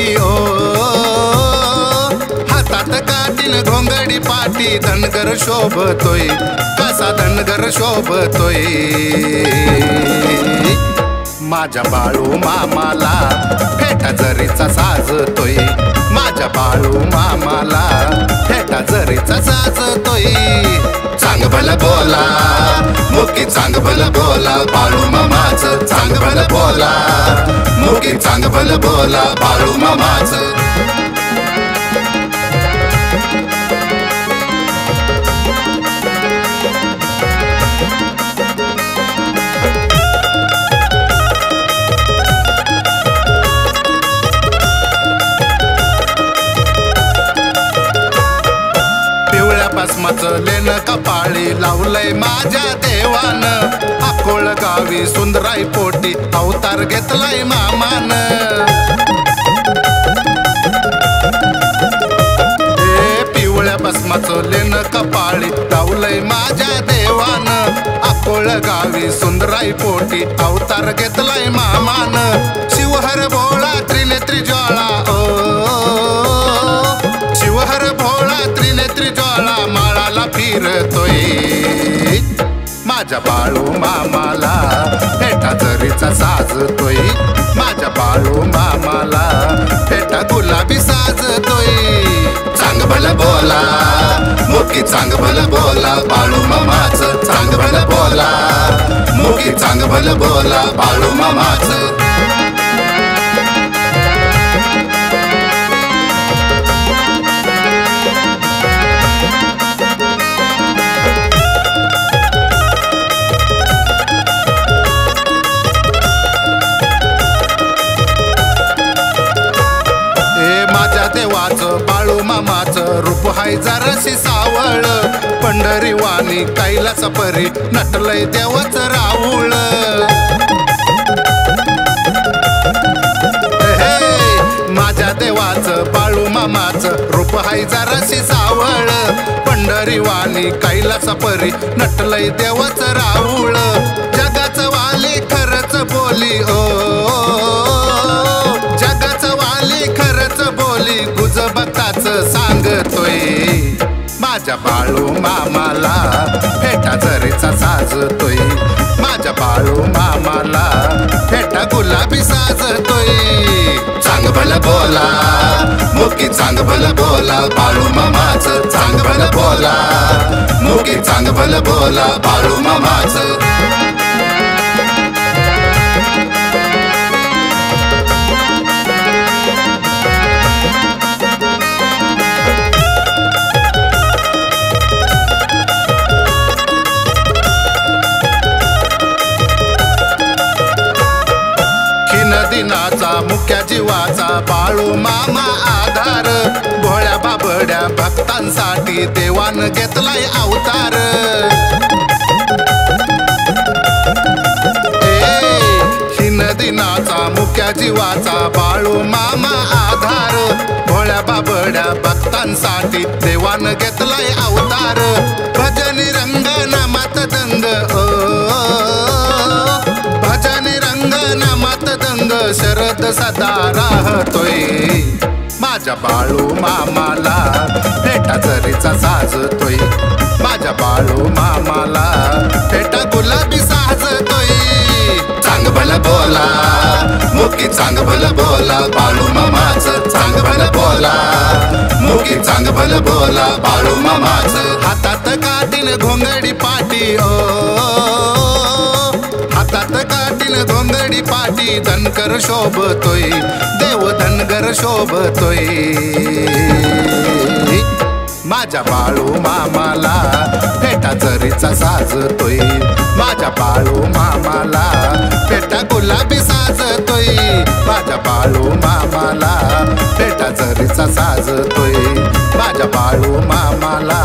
पाटी ओ हातात काठीन घोंगडी पाटी धनगर शोभतोय कसा धनगर शोभतोय माझ्या बाळू मामाला फेटा जरीचा साजतोय माझ्या बाळू मामाला फेटा जरीचा साजतोय चांग भलं बोला मुकी चांग भलं बोला बाळू मामाचं चांग भलं बोला मुकी चांग भलं बोला बाळू मामाचं भस्माचं लेन कपाळी लावलंय माझ्या देवानं अकोळ गावी सुंदराई पोटी अवतार घेतलाय मामान पिवळ्या भस्माचं लेन कपाळी लावलंय माझ्या देवानं अकोळ गावी सुंदराई पोटी अवतार घेतलाय मामान शिवहर भोळा त्रिनेत्री ज्वाळा शिवहर भोळा त्रिनेत्री ज्वाळा माळाला फिरतोय माझ्या बाळू मामाला फेटा जरीचा साजतोय माझ्या बाळू मामाला फेटा गुलाबी साजतोय चांग भलं बोला मुकी चांग भलं बोला बाळू मामाचं चांग भलं बोला मुकी चांग भलं बोला बाळू मामाचं देवाचं बाळू मामाचं रूप हाय जराशी सावळ पंढरीवाणी कैलास परी नटलय देवाचं राऊळ माझ्या देवाचं बाळू मामाचं रूप हाय जराशी सावळ पंढरीवाणी कैलास परी नटलय देवाचं राऊळ जगाचं वाली खरंच बोली जगाचं वाली खरंच बोली गुजबताचं सांगतोय माझ्या बाळू मामाला फेटा जरीचा साजतोय माझ्या बाळू मामाला फेटा गुलाबी साजतोय चांग भलं बोला मुकी चांग भलं बोला बाळू मामाचं चांग भलं बोला मुकी चांग भलं बोला बाळू मामाचं दिनाचा मुख्या जीवाचा बाळू मामा आधार भोळ्या बाबड्या भक्तांसाठी देवान घेतलाय अवतार हिन दिनाचा मुख्या जीवाचा बाळू मामा आधार भोळ्या बाबड्या भक्तांसाठी देवान घेतलाय अवतार भजनी रंग नामात दंग भजनी रंग नामात दंग शरद सदा राहतोय माझ्या बाळू मामाला फेटा जरीचा साजतोय माझ्या बाळू मामाला फेटा गुलाबी साजतोय चांग भलं बोला मुकी चांग भलं बोला बाळू मामाचं चांग भलं बोला मुकी चांग भलं बोला बाळू मामाचं हातात काठीन घोंगडी पाटी हातात काठीन घोंगडी पाटी धनकर शोभतोय देव धनगर शोभतोय माझ्या बाळू मामाला फेटा जरीचा साजतोय माझ्या बाळू मामाला फेटा गुलाबी साजतोय माझ्या बाळू मामाला फेटा जरीचा साजतोय माझ्या बाळू मामाला